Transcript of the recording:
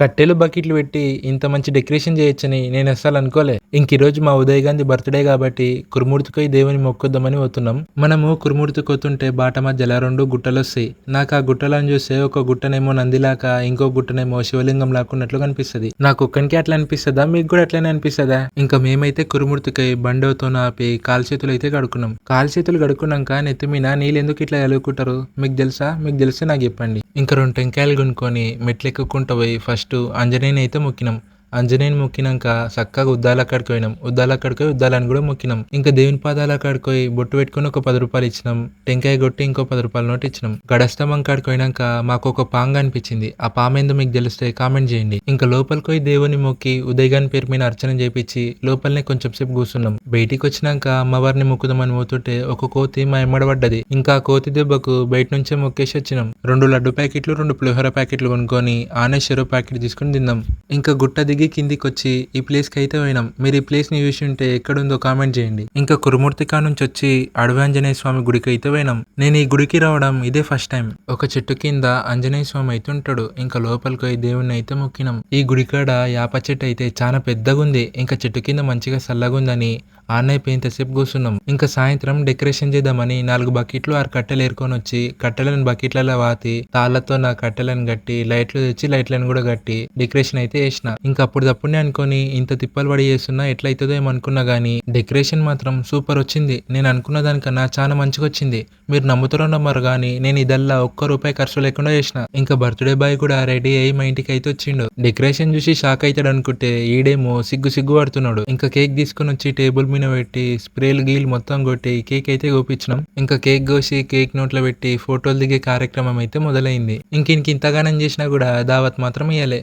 కట్టెలు, బకెట్లు పెట్టి ఇంత మంచి డెకరేషన్ చేయొచ్చని నేనస్సలు అనుకోలే. ఈరోజు మా ఉదయ్ గాంధీ బర్త్‌డే కాబట్టి కురుమూర్తికి దేవుని మొక్కుద్దామని పోతున్నాం. మనము కురుమూర్తికి పోతుంటే బాట మధ్యల 2 గుట్టలొస్తాయి. నాకు ఆ గుట్టలను చూస్తే ఒక గుట్టనేమో నందిలాగా, ఇంకో గుట్టనేమో శివలింగం లాగా ఉన్నట్లు కనిపిస్తది. నాకొక్కనికే అట్లా అనిపిస్తదా? మీకు కూడా అట్లనే అనిపిస్తదా? మేమైతే కురుమూర్తికి బండోతోని ఆపి కాళ్ళు చేతులు అయితే కడుక్కున్నాం. కాళ్ళు చేతులు కడుక్కున్నాక నెత్తి మీద నీళ్ళెందుకు ఇట్లా చల్లుకుంటారు? మీకు తెలుసా? మీకు తెలిస్తే నాకు చెప్పండి. ఇంకా 2 టెంకాయలు కొనుక్కొని మెట్లెక్కుకుంటూ పోయి ఫస్ట్ ఆంజనేయుని అయితే మొక్కినాం. ఆంజనేయుని మొక్కినాక సక్కగా ఉద్దాల కాడికి పోయినాం. ఉద్దాల కాడికి పోయి ఉద్దాలని కూడా మొక్కినాం. ఇంకా దేవుని పాదాల కాడికి పోయి బొట్టు పెట్టుకొని ఒక ₹10 ఇచ్చినాం. టెంకాయ కొట్టి ఇంకో ₹10 నోట్ ఇచ్చినాం. గడస్తంభం కాడికి పోయినాక మాకు ఒక పాము కనిపించింది. ఆ పాము ఏందో మీకు తెలిస్తే కామెంట్ చేయండి. ఇంకా లోపలికి పోయి దేవుని మొక్కి ఉదయ్ గాని పేరు మీద అర్చన చేపించి లోపలనే కొంచెం సేపు కూర్చున్నాం. బయటికి వచ్చినాక అమ్మవారిని మొక్కుదామని పోతుంటే ఒక కోతి మా ఎమ్మడ పడ్డది. ఇంకా ఆ కోతి దెబ్బకు బయట నుంచే మొక్కేసి వచ్చినాం. 2 లడ్డు ప్యాకెట్లు, 2 పులిహోర ప్యాకెట్లు కొనుక్కొని ఆనే చెరో ప్యాకెట్ తీసుకుని తిన్నాం. ఇంకా గుట్ట దిగి కిందికి వచ్చి ఈ ప్లేస్ కి అయితే పోయినాం. మీరు ఈ ప్లేస్ ని చూసి ఉంటే ఎక్కడుందో కామెంట్ చేయండి. ఇంకా కురుమూర్తి కా నుంచి వచ్చి అడవి ఆంజనేయ స్వామి గుడికి అయితే పోయినాం. నేను ఈ గుడికి రావడం ఇదే ఫస్ట్ టైం. ఒక చెట్టు కింద ఆంజనేయ స్వామి అయితే ఉంటాడు. ఇంకా లోపలికి పోయి దేవుణ్ణి అయితే మొక్కినాం. ఈ గుడి కాడ యాప చెట్టు అయితే చాలా పెద్దగా ఉంది. ఇంకా చెట్టు కింద మంచిగా చల్లగా ఉందని ఆనే ఇంతసేపు కూర్చున్నాం. ఇంకా సాయంత్రం డెకరేషన్ చేద్దామని 4 బకెట్లు 6 కట్టెలు ఏరుకొని వచ్చి కట్టెలను బకెట్లలో వాతి తాళ్లతో నా కట్టెలను కట్టి లైట్లు తెచ్చి లైట్లను కూడా కట్టి డెకరేషన్ అయితే చేసిన. ఇంకా అప్పుడప్పుడే అనుకొని ఇంత తిప్పలు పడి చేస్తున్నా ఎట్లయితుందో ఏమనుకున్నా గానీ డెకరేషన్ మాత్రం సూపర్ వచ్చింది. నేను అనుకున్న దానికన్నా చాలా మంచిగా వచ్చింది. మీరు నమ్ముతారో నమ్మరు గానీ నేను ఇదల్లా ₹1 ఖర్చు లేకుండా చేసిన. ఇంకా బర్త్డే బాయ్ కూడా రెడీ అయ్యి మా ఇంటికి అయితే వచ్చిండు. డెకరేషన్ చూసి షాక్ అవుతాడు అనుకుంటే ఈడేమో సిగ్గు పడుతున్నాడు. ఇంకా కేక్ తీసుకుని వచ్చి టేబుల్ మీద పెట్టి స్ప్రేలు గీలు మొత్తం కొట్టి కేక్ అయితే కోపించినాం. ఇంకా కేక్ కోసి కేక్ నోట్లో పెట్టి ఫోటోలు దిగే కార్యక్రమం అయితే మొదలైంది. ఇంతగానం చేసినా కూడా దావత్ మాత్రం ఇయ్యలే.